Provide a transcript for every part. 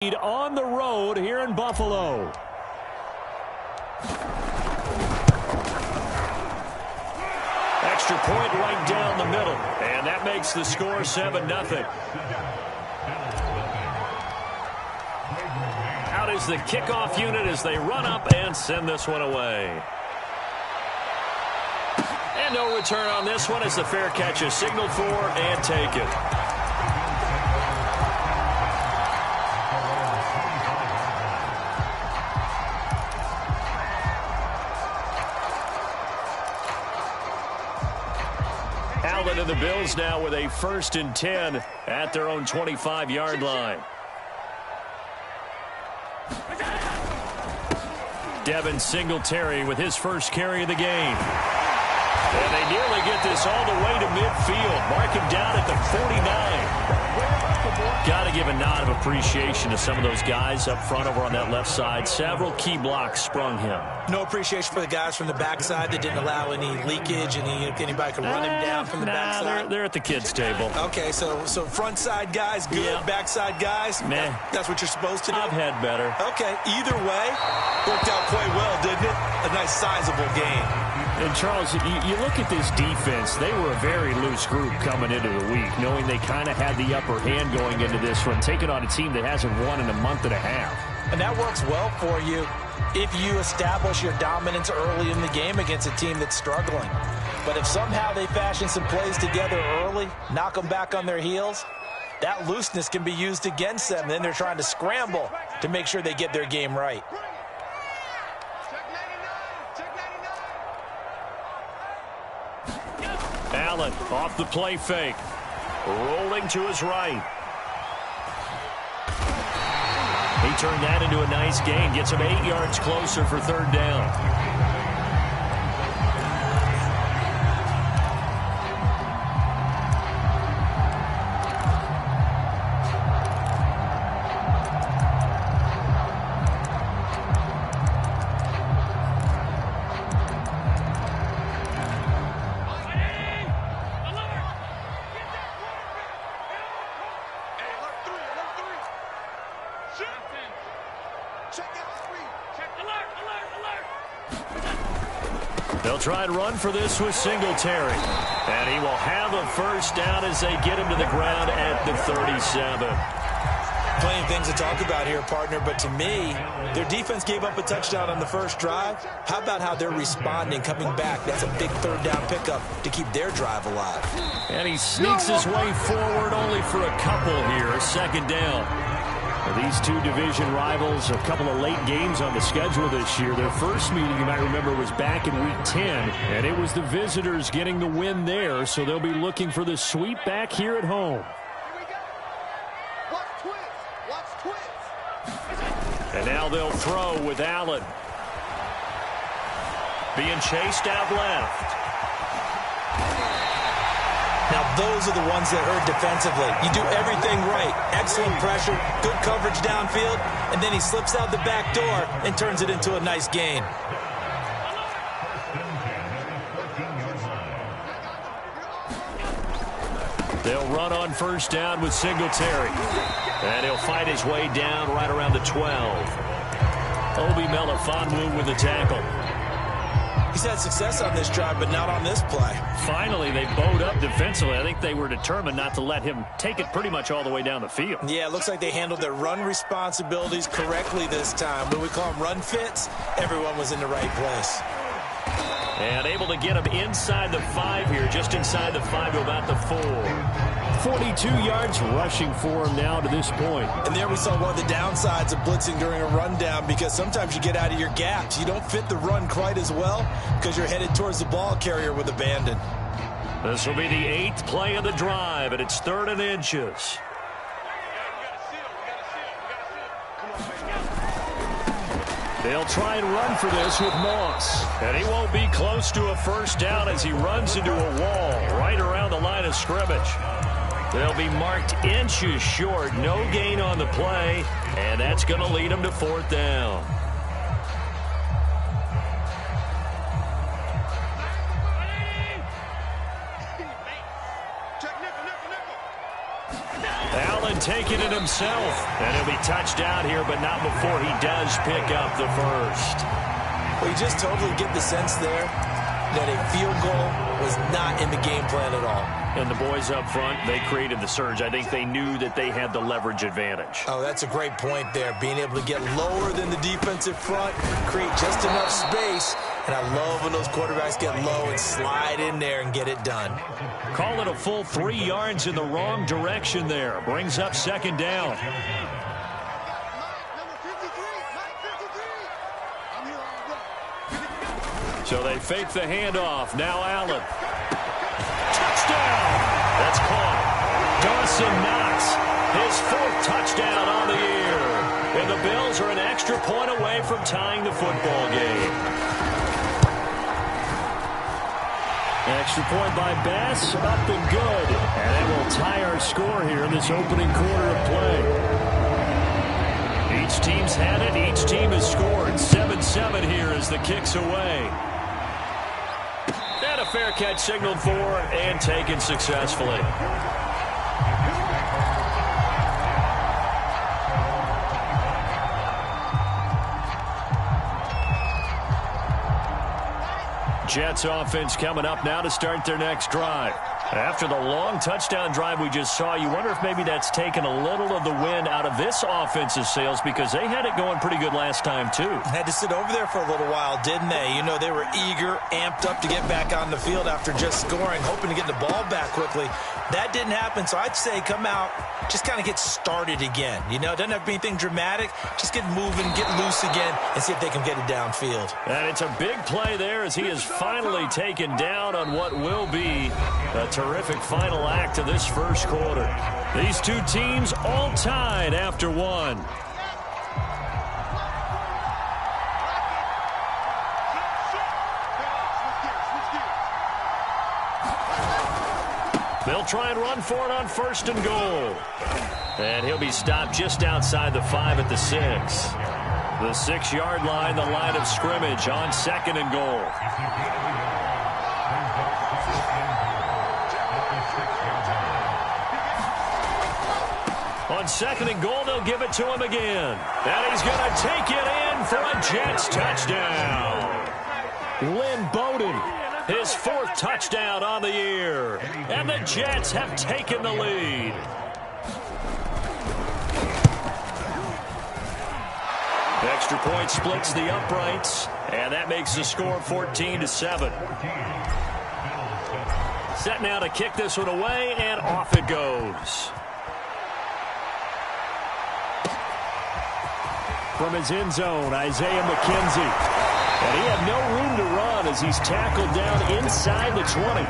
On the road here in Buffalo. Extra point right down the middle. And that makes the score 7-0. Out is the kickoff unit as they run up and send this one away. And no return on this one as the fair catch is signaled for and taken. Allen and the Bills now with a 1st and 10 at their own 25-yard line. Devin Singletary with his first carry of the game. And they nearly get this all the way to midfield. Mark him down at the 49. Got to give a nod of appreciation to some of those guys up front over on that left side. Several key blocks sprung him. No appreciation for the guys from the backside that didn't allow any leakage, and anybody could run him down from the backside. They're at the kids' table. Okay, so front side guys, good. Yeah. Backside guys, meh. That's what you're supposed to do? I've had better. Okay, either way, worked out quite well, didn't it? A nice sizable game. And, Charles, you look at this defense, they were a very loose group coming into the week, knowing they kind of had the upper hand going into this one, taking on a team that hasn't won in a month and a half. And that works well for you if you establish your dominance early in the game against a team that's struggling. But if somehow they fashion some plays together early, knock them back on their heels, that looseness can be used against them. Then they're trying to scramble to make sure they get their game right. Allen off the play fake. Rolling to his right. He turned that into a nice gain. Gets him 8 yards closer for 3rd down. They'll try and run for this with Singletary. And he will have a 1st down as they get him to the ground at the 37. Plenty of things to talk about here, partner, but to me, their defense gave up a touchdown on the first drive. How about how they're responding, coming back? That's a big 3rd down pickup to keep their drive alive. And he sneaks his way forward only for a couple here, 2nd down. These two division rivals, a couple of late games on the schedule this year. Their first meeting, you might remember, was back in Week 10, and it was the visitors getting the win there, so they'll be looking for the sweep back here at home. And now they'll throw with Allen. Being chased out left. Now, those are the ones that hurt defensively. You do everything right. Excellent pressure, good coverage downfield, and then he slips out the back door and turns it into a nice gain. They'll run on 1st down with Singletary. And he'll fight his way down right around the 12. Obi Melifonwu with the tackle. He's had success on this drive, but not on this play. Finally, they bowed up defensively. I think they were determined not to let him take it pretty much all the way down the field. Yeah, it looks like they handled their run responsibilities correctly this time. When we call them run fits, everyone was in the right place. And able to get him inside the 5 here, just inside the 5 to about the 4. 42 yards rushing for him now to this point. And there we saw one of the downsides of blitzing during a rundown, because sometimes you get out of your gaps. You don't fit the run quite as well because you're headed towards the ball carrier with abandon. This will be the 8th play of the drive, and it's 3rd and inches. They'll try and run for this with Moss. And he won't be close to a 1st down as he runs into a wall right around the line of scrimmage. They'll be marked inches short. No gain on the play. And that's going to lead them to 4th down. and taking it himself. And he'll be touched down here, but not before he does pick up the first. Well, you just totally get the sense there that a field goal was not in the game plan at all. And the boys up front, they created the surge. I think they knew that they had the leverage advantage. Oh, that's a great point there. Being able to get lower than the defensive front, create just enough space. And I love when those quarterbacks get low and slide in there and get it done. Call it a full 3 yards in the wrong direction there. Brings up second down. So they fake the handoff. Now Allen. Touchdown! That's caught. Dawson Knox, his 4th touchdown on the year. And the Bills are an extra point away from tying the football game. Extra point by Bass, up and good. And it will tie our score here in this opening quarter of play. Each team's had it. Each team has scored. 7-7 here as the kick's away. And a fair catch signaled for and taken successfully. Jets offense coming up now to start their next drive. After the long touchdown drive we just saw, you wonder if maybe that's taken a little of the wind out of this offense's sails because they had it going pretty good last time, too. Had to sit over there for a little while, didn't they? You know, they were eager, amped up to get back on the field after just scoring, hoping to get the ball back quickly. That didn't happen, so I'd say come out, just kind of get started again. You know, it doesn't have to be anything dramatic. Just get moving, get loose again, and see if they can get it downfield. And it's a big play there as he is finally taken down on what will be a terrific final act of this first quarter. These two teams all tied after one. They'll try and run for it on 1st and goal. And he'll be stopped just outside the 5 at the 6. The 6-yard line, the line of scrimmage on 2nd and goal. On 2nd and goal, they'll give it to him again. And he's going to take it in for a Jets touchdown. Lynn Bowden, his 4th touchdown on the year. And the Jets have taken the lead. Extra point splits the uprights, and that makes the score 14-7. Set now to kick this one away, and off it goes. From his end zone, Isaiah McKenzie. And he had no room to run as he's tackled down inside the 20.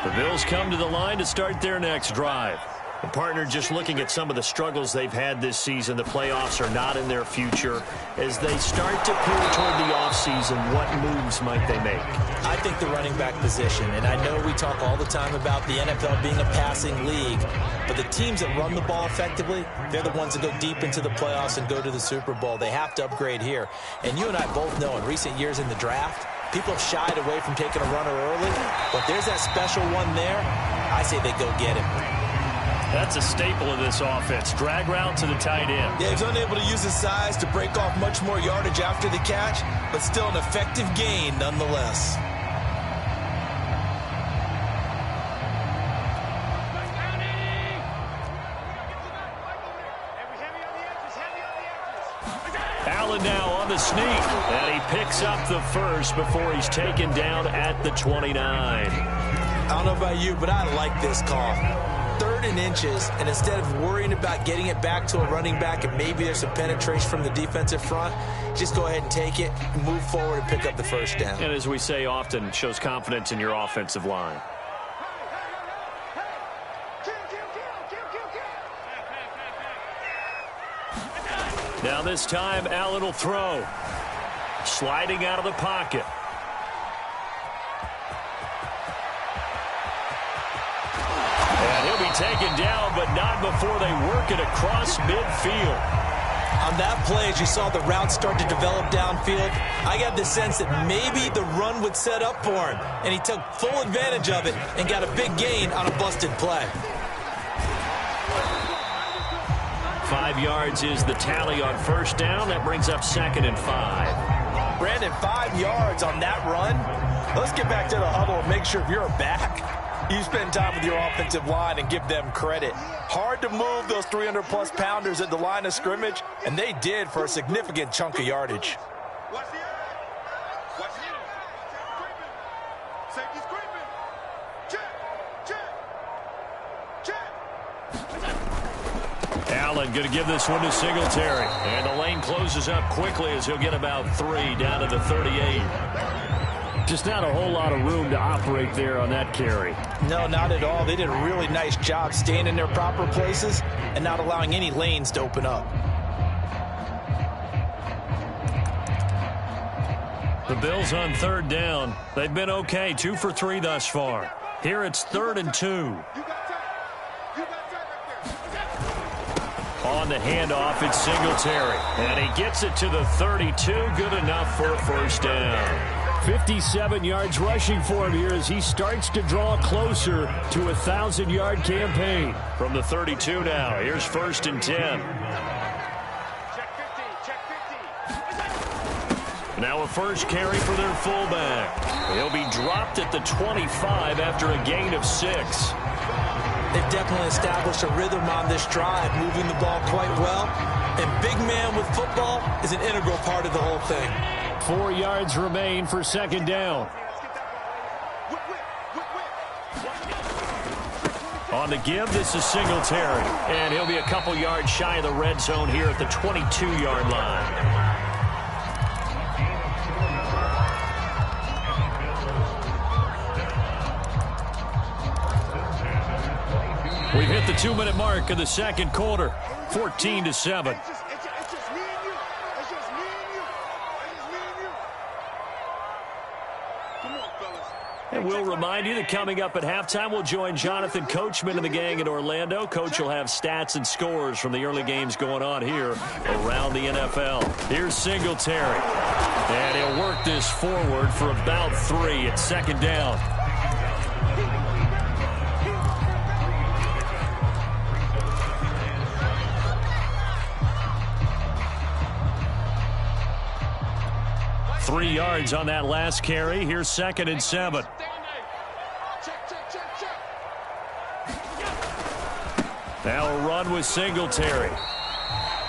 The Bills come to the line to start their next drive. The partner just looking at some of the struggles they've had this season. The playoffs are not in their future. As they start to peer toward the offseason, what moves might they make? I think the running back position, and I know we talk all the time about the NFL being a passing league, but the teams that run the ball effectively, they're the ones that go deep into the playoffs and go to the Super Bowl. They have to upgrade here. And you and I both know in recent years in the draft, people have shied away from taking a runner early, but there's that special one there. I say they go get him. That's a staple of this offense. Drag route to the tight end. Yeah, he's unable to use his size to break off much more yardage after the catch, but still an effective gain nonetheless. Allen now on the sneak, and he picks up the first before he's taken down at the 29. I don't know about you, but I like this call. 3rd and inches, and instead of worrying about getting it back to a running back and maybe there's some penetration from the defensive front, just go ahead and take it, move forward, and pick up the first down. And as we say often, shows confidence in your offensive line. Now this time, Allen will throw. Sliding out of the pocket. And he'll be taken down, but not before they work it across midfield. On that play, as you saw the route start to develop downfield, I got the sense that maybe the run would set up for him, and he took full advantage of it and got a big gain on a busted play. 5 yards is the tally on first down. That brings up 2nd and 5. Brandon, 5 yards on that run. Let's get back to the huddle and make sure if you're a back, you spend time with your offensive line and give them credit. Hard to move those 300-plus pounders at the line of scrimmage, and they did for a significant chunk of yardage. Allen going to give this one to Singletary. And the lane closes up quickly as he'll get about 3 down to the 38. Just not a whole lot of room to operate there on that carry. No, not at all. They did a really nice job staying in their proper places and not allowing any lanes to open up. The Bills on 3rd down. They've been okay, 2 for 3 thus far. Here it's 3rd and 2. On the handoff, it's Singletary. And he gets it to the 32. Good enough for a first down. 57 yards rushing for him here as he starts to draw closer to a 1,000-yard campaign. From the 32 now, here's 1st and 10. Now a first carry for their fullback. He'll be dropped at the 25 after a gain of 6. They've definitely established a rhythm on this drive, moving the ball quite well. And big man with football is an integral part of the whole thing. 4 yards remain for 2nd down. On the give, this is Singletary. And he'll be a couple yards shy of the red zone here at the 22-yard line. We've hit the 2-minute mark of the 2nd quarter, 14-7. And we'll remind you that coming up at halftime, we'll join Jonathan Coachman and the gang in Orlando. Coach will have stats and scores from the early games going on here around the NFL. Here's Singletary. And he'll work this forward for about 3 at 2nd down. Three yards on that last carry. Here's 2nd and 7. Now a run with Singletary.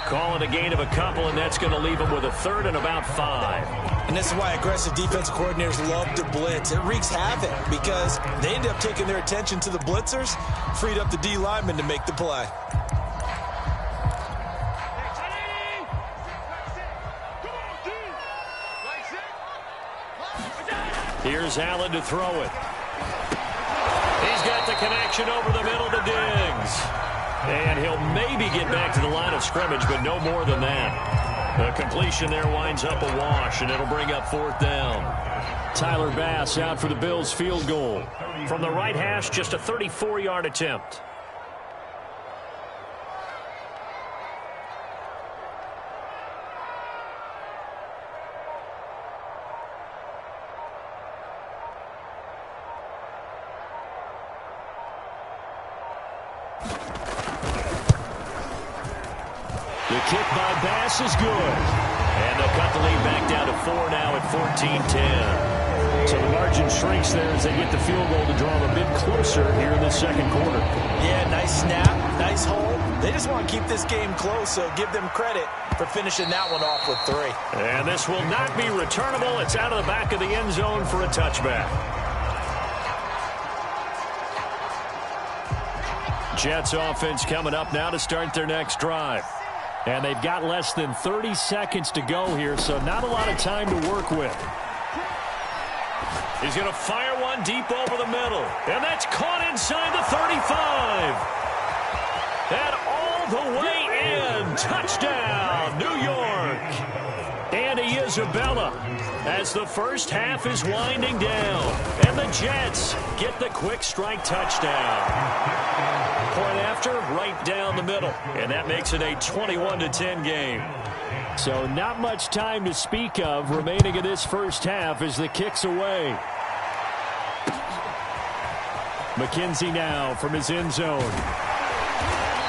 Calling a gain of a couple, and that's going to leave him with a 3rd and about 5. And this is why aggressive defensive coordinators love to blitz. It wreaks havoc because they end up taking their attention to the blitzers, freed up the D lineman to make the play. Here's Allen to throw it. He's got the connection over the middle to Diggs. And he'll maybe get back to the line of scrimmage, but no more than that. The completion there winds up a wash, and it'll bring up 4th down. Tyler Bass out for the Bills' field goal. From the right hash, just a 34-yard attempt. The kick by Bass is good. And they'll cut the lead back down to 4 now at 14-10. So the margin shrinks there as they get the field goal to draw them a bit closer here in the 2nd quarter. Yeah, nice snap, nice hold. They just want to keep this game close, so give them credit for finishing that one off with 3. And this will not be returnable. It's out of the back of the end zone for a touchback. Jets offense coming up now to start their next drive. And they've got less than 30 seconds to go here, so not a lot of time to work with. He's going to fire one deep over the middle. And that's caught inside the 35. And all the way in. Touchdown, New York. Andy Isabella as the first half is winding down. And the Jets get the quick strike touchdown. Point after. after, right down the middle. And that makes it a 21-10 game. So not much time to speak of remaining in this first half as the kick's away. McKenzie now from his end zone.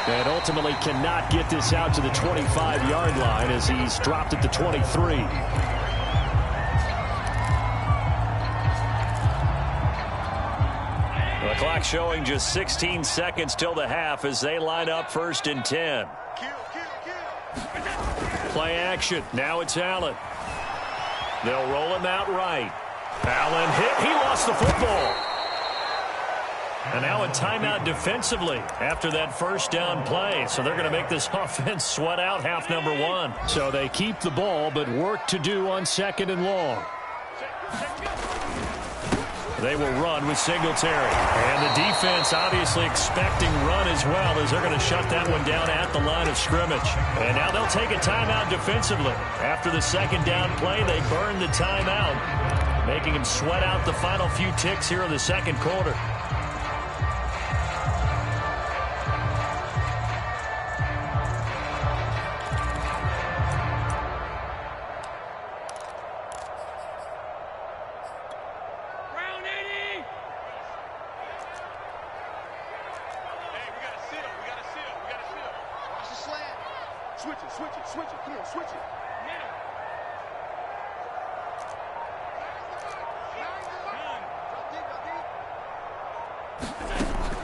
And ultimately cannot get this out to the 25-yard line as he's dropped at the 23. The clock showing just 16 seconds till the half as they line up 1st and 10. Play action. Now it's Allen. They'll roll him out right. Allen hit. He lost the football. And now a timeout defensively after that first down play. So they're going to make this offense sweat out half number 1. So they keep the ball, but work to do on 2nd and long. They will run with Singletary. And the defense obviously expecting run as well as they're going to shut that one down at the line of scrimmage. And now they'll take a timeout defensively. After the 2nd down play, they burn the timeout, making him sweat out the final few ticks here in the 2nd quarter.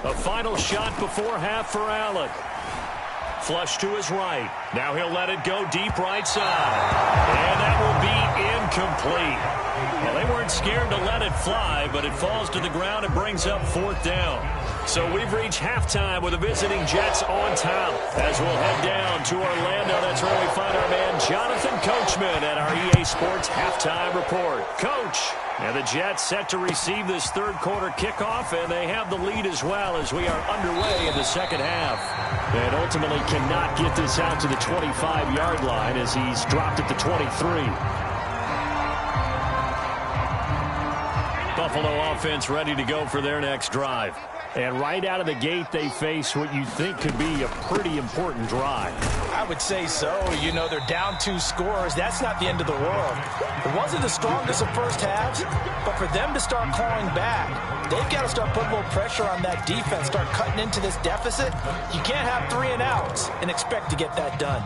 A final shot before half for Allen. Flush to his right. Now he'll let it go deep right side. And that will be incomplete. Well, they weren't scared to let it fly, but it falls to the ground and brings up 4th down. So we've reached halftime with the visiting Jets on top. As we'll head down to Orlando, that's where we find our man Jonathan Coachman at our EA Sports Halftime Report. Coach, and the Jets set to receive this 3rd quarter kickoff, and they have the lead as well as we are underway in the 2nd half. And ultimately cannot get this out to the 25-yard line as he's dropped at the 23. Buffalo offense ready to go for their next drive. And right out of the gate, they face what you think could be a pretty important drive. I would say so. You know, they're down 2 scores. That's not the end of the world. It wasn't the strongest of first halves, but for them to start clawing back, they've got to start putting a little pressure on that defense, start cutting into this deficit. You can't have 3 and outs and expect to get that done.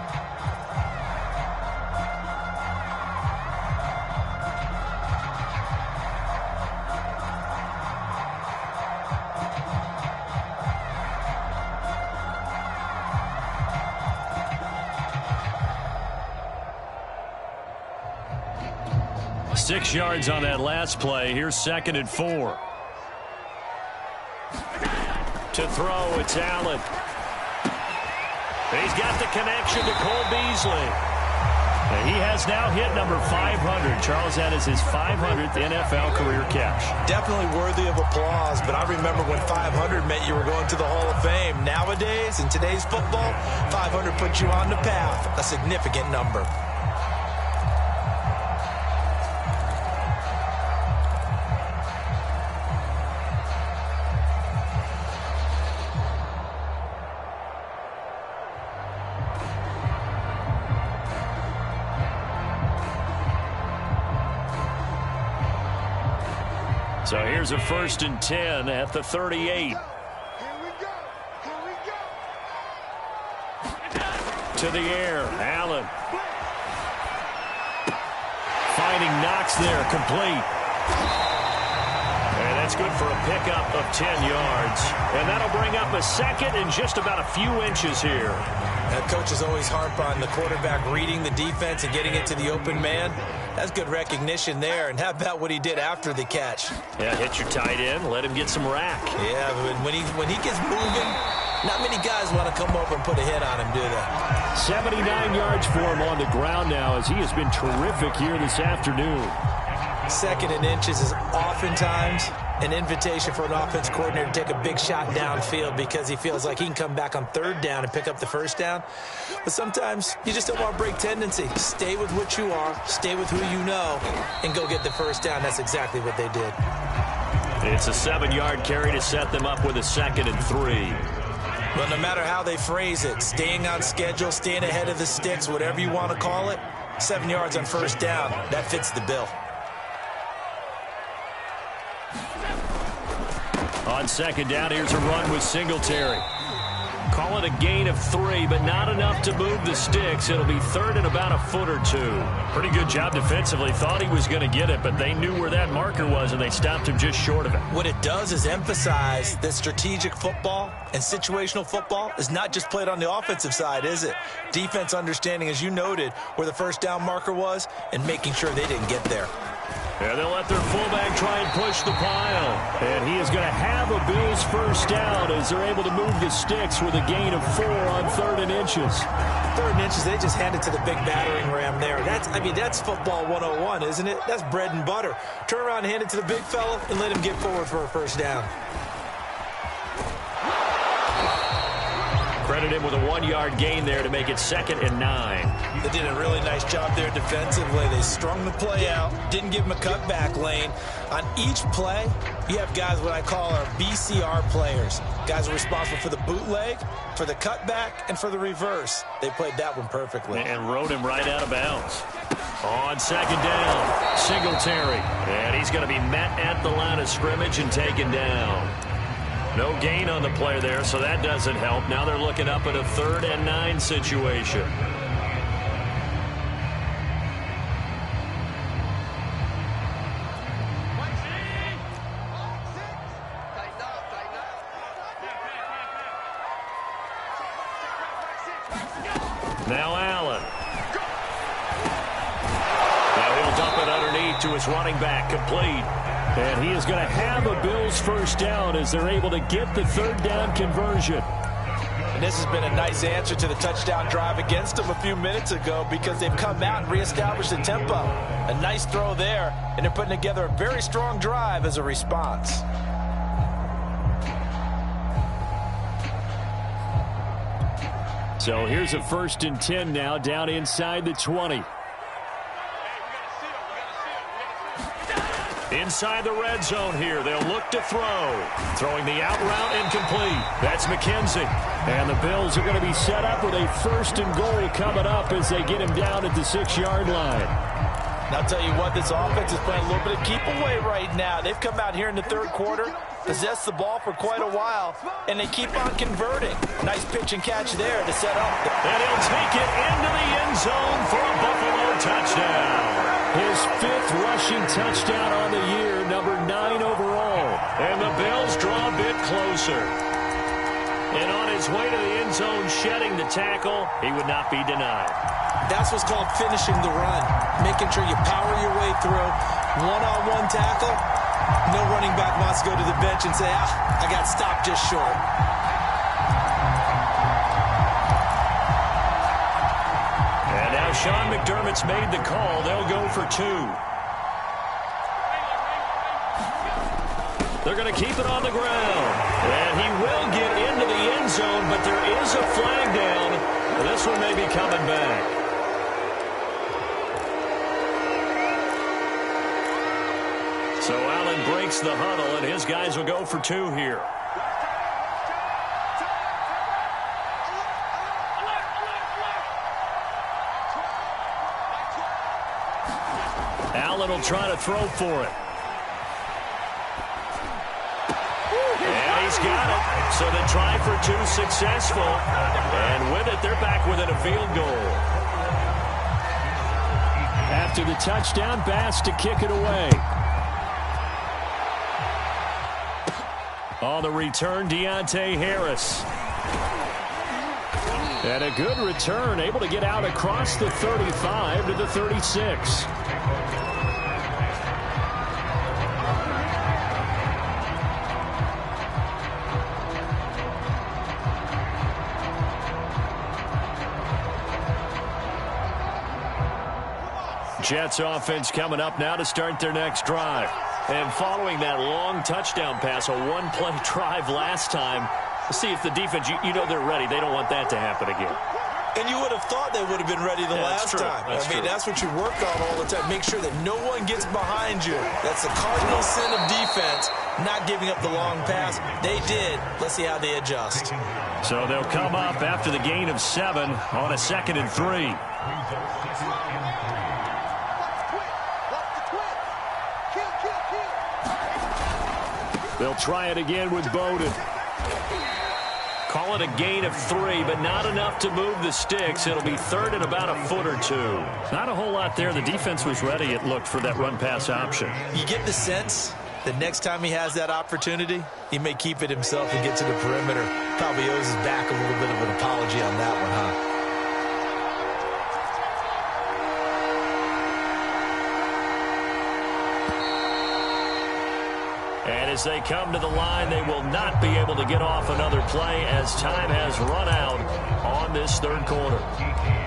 Six yards on that last play. Here's 2nd and 4. To throw, it's Allen. He's got the connection to Cole Beasley. And he has now hit number 500. Charles, that is his 500th NFL career catch. Definitely worthy of applause, but I remember when 500 meant you were going to the Hall of Fame. Nowadays, in today's football, 500 puts you on the path, a significant number. So here's a 1st and 10 at the 38. Here we go. To the air, Allen. Finding Knox there, complete. And that's good for a pickup of 10 yards. And that'll bring up a 2nd and just about a few inches here. That coach is always harp on the quarterback reading the defense and getting it to the open man. That's good recognition there. And how about what he did after the catch? Yeah, hit your tight end, let him get some rack. Yeah, but when he gets moving, not many guys want to come over and put a hit on him, do they? 79 yards for him on the ground now as he has been terrific here this afternoon. 2nd and inches is oftentimes an invitation for an offense coordinator to take a big shot downfield because he feels like he can come back on 3rd down and pick up the 1st down. But sometimes you just don't want to break tendency. Stay with what you are, stay with who you know, and go get the 1st down. That's exactly what they did. It's a 7-yard carry to set them up with a 2nd and 3. Well, no matter how they phrase it, staying on schedule, staying ahead of the sticks, whatever you want to call it, 7 yards on first down, that fits the bill. On second down, here's a run with Singletary. Call it a gain of 3, but not enough to move the sticks. It'll be third and about a foot or 2. Pretty good job defensively. Thought he was going to get it, but they knew where that marker was, and they stopped him just short of it. What it does is emphasize that strategic football and situational football is not just played on the offensive side, is it? Defense understanding, as you noted, where the first down marker was and making sure they didn't get there. And they'll let their fullback try and push the pile. And he is going to have a Bills first down as they're able to move the sticks with a gain of 4 on 3rd and inches. 3rd and inches, they just handed to the big battering ram there. That's football 101, isn't it? That's bread and butter. Turn around and hand it to the big fella and let him get forward for a first down. Credit him with a 1-yard gain there to make it 2nd and 9. They did a really nice job there defensively. They strung the play out, didn't give him a cutback lane. On each play, you have guys what I call our BCR players. Guys are responsible for the bootleg, for the cutback, and for the reverse. They played that one perfectly. And rode him right out of bounds. On second down, Singletary. And he's going to be met at the line of scrimmage and taken down. No gain on the play there, so that doesn't help. Now they're looking up at a 3rd and 9 situation. Now Allen. Now he'll dump it underneath to his running back, complete. And he is going to have a Bills first down as they're able to get the 3rd down conversion. And this has been a nice answer to the touchdown drive against them a few minutes ago because they've come out and reestablished the tempo. A nice throw there, and they're putting together a very strong drive as a response. So here's a 1st and 10 now down inside the 20. Inside the red zone here. They'll look to throw. Throwing the out route incomplete. That's McKenzie. And the Bills are going to be set up with a 1st and goal coming up as they get him down at the 6-yard line. Now, I'll tell you what, this offense is playing a little bit of keep away right now. They've come out here in the 3rd quarter, possessed the ball for quite a while, and they keep on converting. Nice pitch and catch there to set up. And he'll take it into the end zone for a Buffalo touchdown. His 5th rushing touchdown on the year, number 9 overall. And the Bills draw a bit closer. And on his way to the end zone, shedding the tackle, he would not be denied. That's what's called finishing the run, making sure you power your way through. One-on-one tackle, no running back wants to go to the bench and say, I got stopped just short. And now Sean McDermott's made the call. They'll go for 2. They're going to keep it on the ground. And he will get into the end zone, but there is a flag down. This one may be coming back. So Allen breaks the huddle, and his guys will go for 2 here. Allen will try to throw for it. And he's got it. So the try for 2 successful. And with it, they're back within a field goal. After the touchdown, Bass to kick it away. On the return, Deontay Harris. And a good return, able to get out across the 35 to the 36. Jets offense coming up now to start their next drive. And following that long touchdown pass, a one-play drive last time, see if the defense, you know they're ready. They don't want that to happen again. And you would have thought they would have been ready the last time. That's what you work on all the time. Make sure that no one gets behind you. That's the cardinal sin of defense, not giving up the long pass. They did. Let's see how they adjust. So they'll come up after the gain of 7 on a 2nd and 3. They'll try it again with Bowden. Call it a gain of 3, but not enough to move the sticks. It'll be 3rd and about a foot or 2. Not a whole lot there. The defense was ready, it looked, for that run-pass option. You get the sense that next time he has that opportunity, he may keep it himself and get to the perimeter. Probably owes his back a little bit of an apology on that one, huh? And as they come to the line, they will not be able to get off another play as time has run out on this 3rd quarter.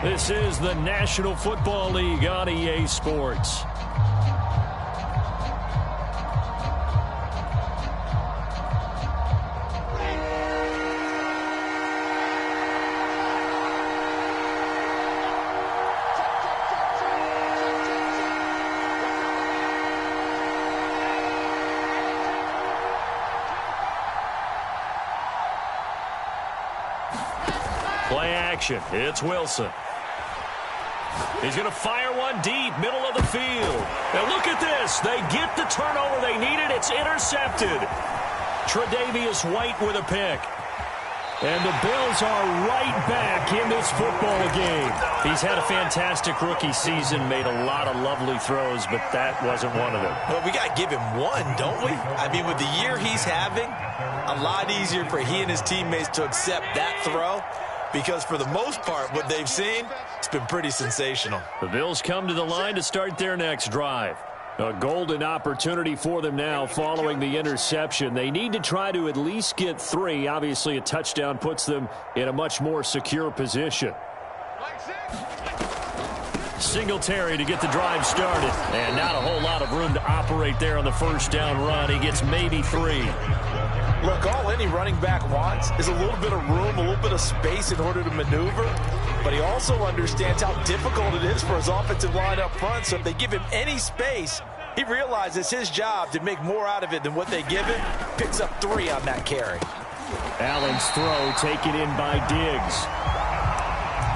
This is the National Football League on EA Sports. Play action. It's Wilson. He's going to fire one deep, middle of the field. Now look at this. They get the turnover they needed. It's intercepted. Tre'Davious White with a pick. And the Bills are right back in this football game. He's had a fantastic rookie season, made a lot of lovely throws, but that wasn't one of them. Well, we got to give him one, don't we? I mean, with the year he's having, a lot easier for he and his teammates to accept that throw. Because for the most part, what they've seen, it's been pretty sensational. The Bills come to the line to start their next drive. A golden opportunity for them now following the interception. They need to try to at least get 3. Obviously, a touchdown puts them in a much more secure position. Singletary to get the drive started. And not a whole lot of room to operate there on the first down run. He gets maybe 3. Look, all any running back wants is a little bit of room, a little bit of space in order to maneuver. But he also understands how difficult it is for his offensive line up front. So if they give him any space, he realizes his job to make more out of it than what they give him. Picks up 3 on that carry. Allen's throw taken in by Diggs.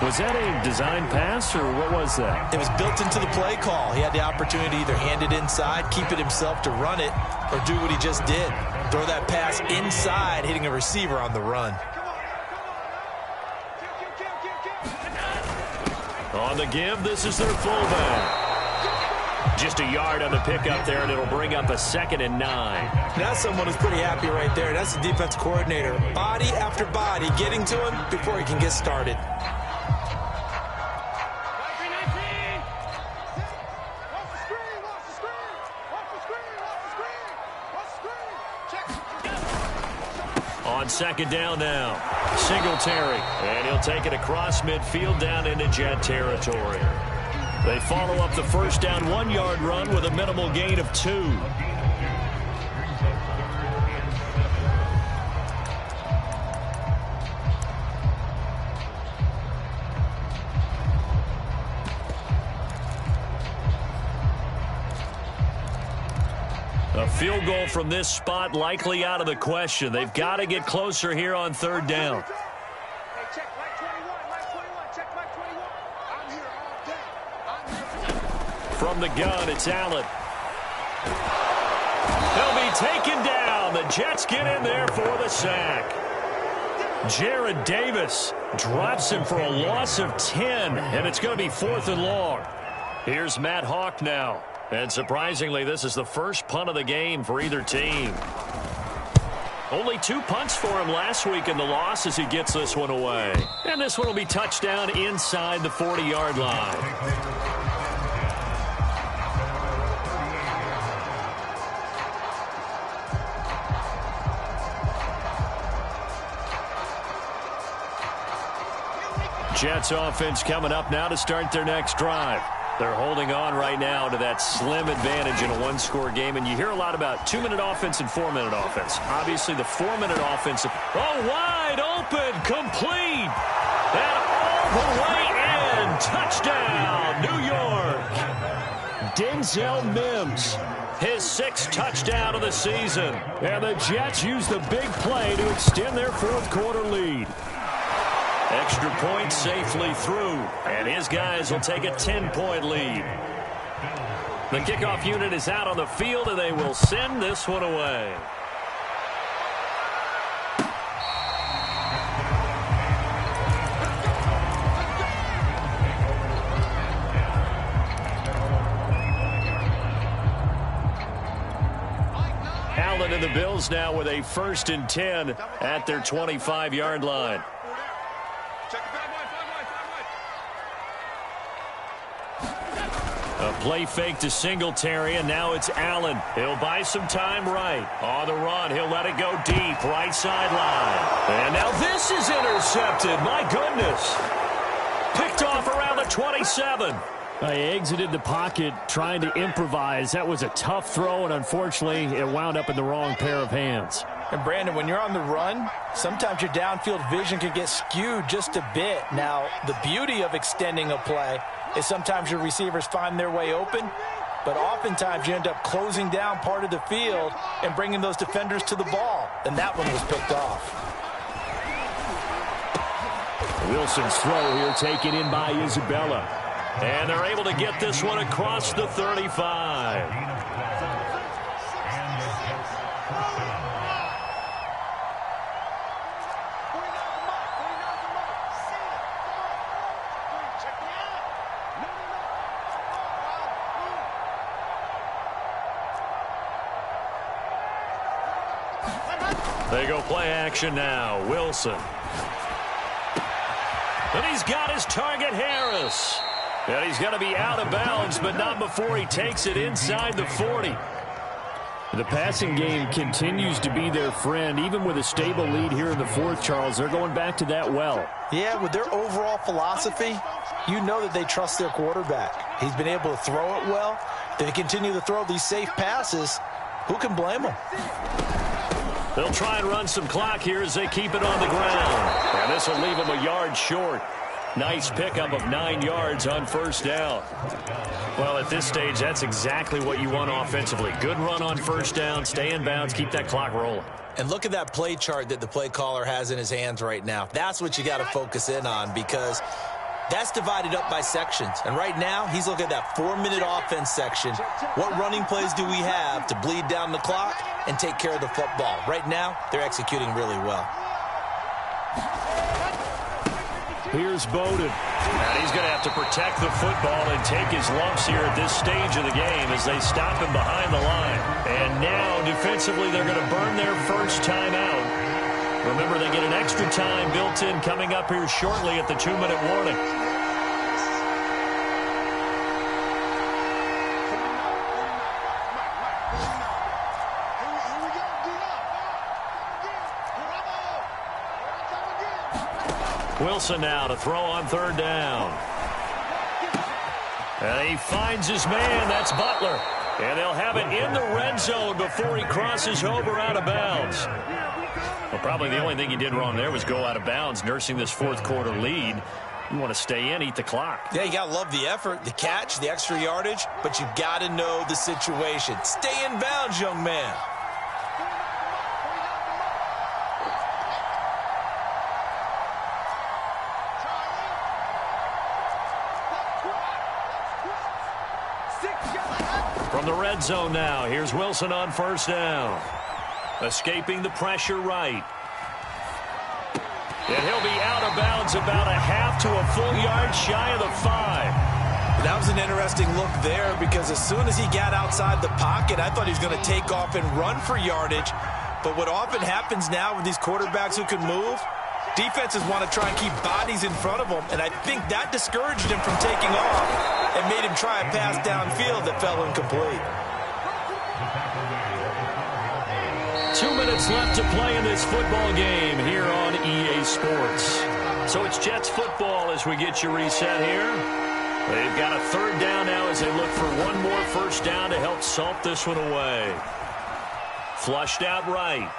Was that a design pass, or what was that? It was built into the play call. He had the opportunity to either hand it inside, keep it himself to run it, or do what he just did. Throw that pass inside, hitting a receiver on the run. On the give, this is their fullback. Just a yard on the pickup there, and it'll bring up a 2nd and 9. That's someone who's pretty happy right there. That's the defense coordinator. Body after body, getting to him before he can get started. On 2nd down now, Singletary, and he'll take it across midfield down into Jet territory. They follow up the first down 1-yard run with a minimal gain of 2. A field goal from this spot likely out of the question. They've got to get closer here on 3rd down. From the gun, it's Allen. He'll be taken down. The Jets get in there for the sack. Jared Davis drops him for a loss of 10, and it's going to be 4th and long. Here's Matt Hawk now. And surprisingly, this is the first punt of the game for either team. Only 2 punts for him last week in the loss as he gets this one away. And this one will be touchdown inside the 40-yard line. Jets offense coming up now to start their next drive. They're holding on right now to that slim advantage in a 1-score game. And you hear a lot about 2-minute offense and 4-minute offense. Obviously, the 4-minute offense, wide open, complete. And all one way and touchdown, New York. Denzel Mims, his 6th touchdown of the season. And the Jets use the big play to extend their 4th quarter lead. Extra point safely through, and his guys will take a 10-point lead. The kickoff unit is out on the field, and they will send this one away. Allen and the Bills now with a 1st and 10 at their 25-yard line. A play fake to Singletary, and now it's Allen. He'll buy some time right. On the run, he'll let it go deep, right sideline. And now this is intercepted. My goodness. Picked off around the 27. He exited the pocket trying to improvise. That was a tough throw, and unfortunately, it wound up in the wrong pair of hands. And Brandon, when you're on the run, sometimes your downfield vision can get skewed just a bit. Now, the beauty of extending a play is sometimes your receivers find their way open, but oftentimes you end up closing down part of the field and bringing those defenders to the ball. And that one was picked off. Wilson's throw here taken in by Isabella. And they're able to get this one across the 35. They go play action now. Wilson. And he's got his target, Harris. And he's going to be out of bounds, but not before he takes it inside the 40. The passing game continues to be their friend. Even with a stable lead here in the 4th, Charles, they're going back to that well. Yeah, with their overall philosophy, you know that they trust their quarterback. He's been able to throw it well. They continue to throw these safe passes. Who can blame them? They'll try and run some clock here as they keep it on the ground. And this will leave them a yard short. Nice pickup of 9 yards on 1st down. Well, at this stage, that's exactly what you want offensively. Good run on 1st down, stay in bounds, keep that clock rolling. And look at that play chart that the play caller has in his hands right now. That's what you got to focus in on, because that's divided up by sections. And right now, he's looking at that 4-minute offense section. What running plays do we have to bleed down the clock and take care of the football? Right now, they're executing really well. Here's Bowden. And he's going to have to protect the football and take his lumps here at this stage of the game as they stop him behind the line. And now, defensively, they're going to burn their first timeout. Remember, they get an extra time built in coming up here shortly at the 2-minute warning. Wilson now to throw on 3rd down. And he finds his man. That's Butler. And they'll have it in the red zone before he crosses over out of bounds. Well, probably the only thing he did wrong there was go out of bounds, nursing this 4th quarter lead. You want to stay in, eat the clock. Yeah, you got to love the effort, the catch, the extra yardage, but you got to know the situation. Stay in bounds, young man. From the red zone now, here's Wilson on 1st down. Escaping the pressure right. And he'll be out of bounds about a half to a full yard shy of the 5. That was an interesting look there, because as soon as he got outside the pocket, I thought he was going to take off and run for yardage. But what often happens now with these quarterbacks who can move, defenses want to try and keep bodies in front of them, and I think that discouraged him from taking off and made him try a pass downfield that fell incomplete. 2 minutes left to play in this football game here on EA Sports. So it's Jets football as we get you reset here. They've got a 3rd down now as they look for one more 1st down to help salt this one away. Flushed out right.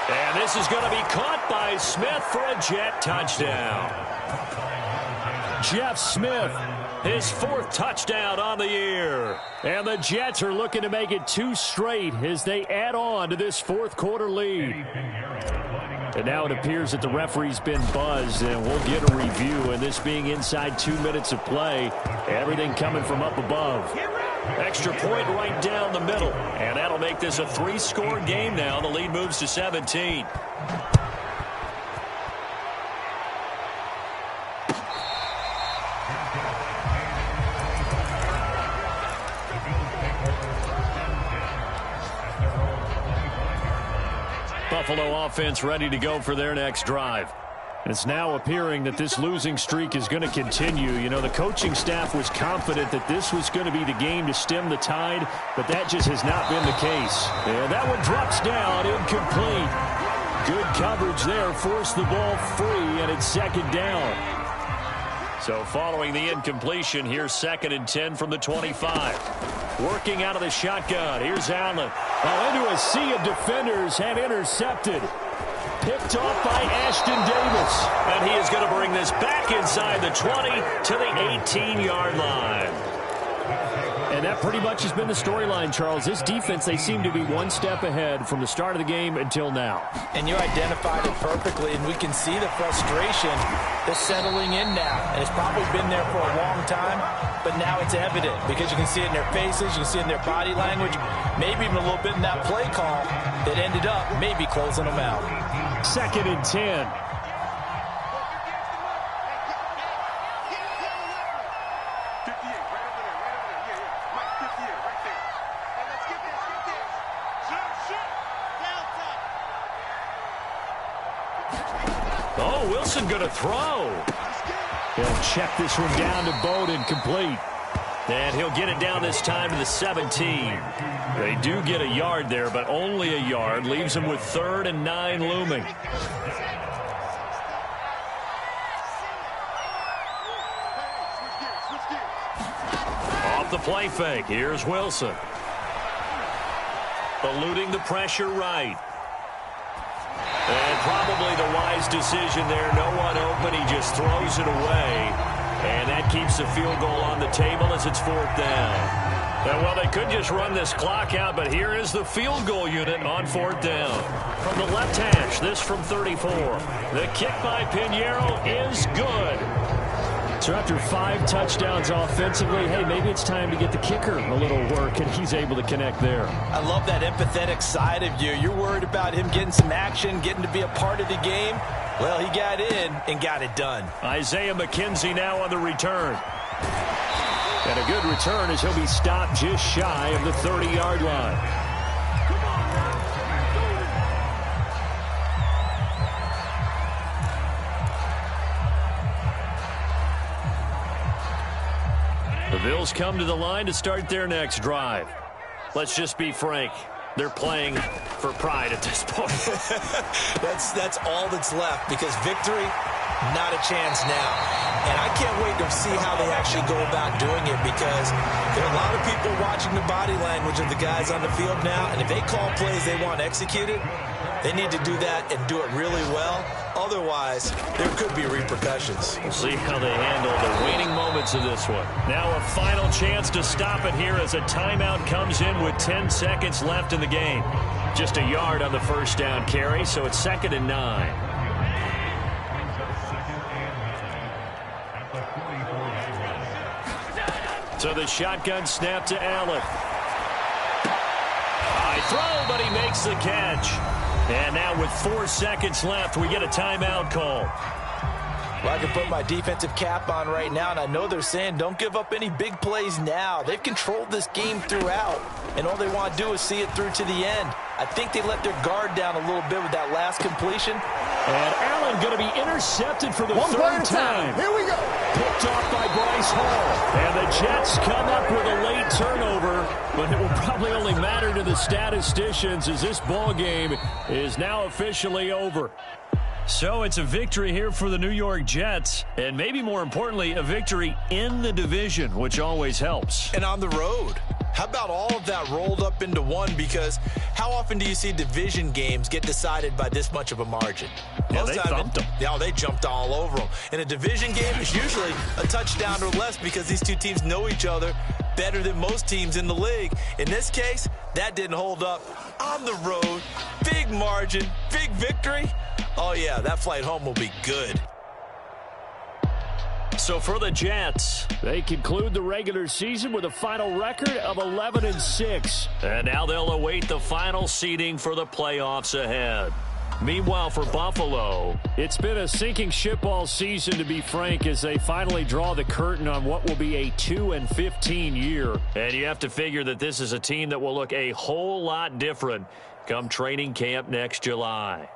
And this is going to be caught by Smith for a Jet touchdown. Jeff Smith, his 4th touchdown on the year. And the Jets are looking to make it 2 straight as they add on to this 4th quarter lead. And now it appears that the referee's been buzzed, and we'll get a review. And this being inside 2 minutes of play, everything coming from up above. Extra point right down the middle. And that'll make this a 3-score game now. The lead moves to 17. Buffalo offense ready to go for their next drive. It's now appearing that this losing streak is going to continue. You know, the coaching staff was confident that this was going to be the game to stem the tide, but that just has not been the case. And that one drops down, incomplete. Good coverage there, forced the ball free, and it's 2nd down. So following the incompletion, here's 2nd and 10 from the 25. Working out of the shotgun, here's Allen. Into a sea of defenders and intercepted. Picked off by Ashton Davis. And he is going to bring this back inside the 20 to the 18-yard line. And that pretty much has been the storyline, Charles. This defense, they seem to be 1 step ahead from the start of the game until now. And you identified it perfectly, and we can see the frustration that's settling in now. And it's probably been there for a long time, but now it's evident because you can see it in their faces, you can see it in their body language, maybe even a little bit in that play call that ended up maybe closing them out. 2nd and 10. Oh, Wilson going to throw. He'll check this one down to Bowden, complete. And he'll get it down this time to the 17. They do get a yard there, but only a yard. Leaves them with 3rd and 9 looming. Off the play fake. Here's Wilson. Eluding the pressure right. And probably the wise decision there. No one open. He just throws it away. And that keeps the field goal on the table as it's 4th down. And, well, they could just run this clock out, but here is the field goal unit on 4th down. From the left hash, this from 34. The kick by Pinheiro is good. So after 5 touchdowns offensively, hey, maybe it's time to get the kicker a little work, and he's able to connect there. I love that empathetic side of you. You're worried about him getting some action, getting to be a part of the game. Well, he got in and got it done. Isaiah McKenzie now on the return. And a good return as he'll be stopped just shy of the 30-yard line. The Bills come to the line to start their next drive. Let's just be frank. They're playing for pride at this point. that's all that's left, because victory, not a chance now. And I can't wait to see how they actually go about doing it, because there are a lot of people watching the body language of the guys on the field now, and if they call plays they want executed, they need to do that and do it really well. Otherwise, there could be repercussions. We'll see how they handle the waning moments of this one. Now a final chance to stop it here as a timeout comes in with 10 seconds left in the game. Just a yard on the first down carry, so it's 2nd and 9. So the shotgun snap to Allen. High throw, but he makes the catch. And now with 4 seconds left, we get a timeout call. Well, I can put my defensive cap on right now, and I know they're saying don't give up any big plays now. They've controlled this game throughout, and all they want to do is see it through to the end. I think they let their guard down a little bit with that last completion. And Allen going to be intercepted for the third time. Here we go. Picked off by Bryce Hall. And the Jets come up with a late turnover, but it will probably only matter to the statisticians as this ball game is now officially over. So it's a victory here for the New York Jets, and maybe more importantly, a victory in the division, which always helps. And on the road. How about all of that rolled up into one? Because how often do you see division games get decided by this much of a margin? Yeah, they thumped them. Yeah, they jumped all over them. In a division game, it's usually a touchdown or less because these two teams know each other better than most teams in the league. In this case, that didn't hold up. On the road, big margin, big victory. Oh, yeah, that flight home will be good. So for the Jets, they conclude the regular season with a final record of 11-6. And now they'll await the final seeding for the playoffs ahead. Meanwhile, for Buffalo, it's been a sinking ship all season, to be frank, as they finally draw the curtain on what will be a 2-15 year. And you have to figure that this is a team that will look a whole lot different come training camp next July.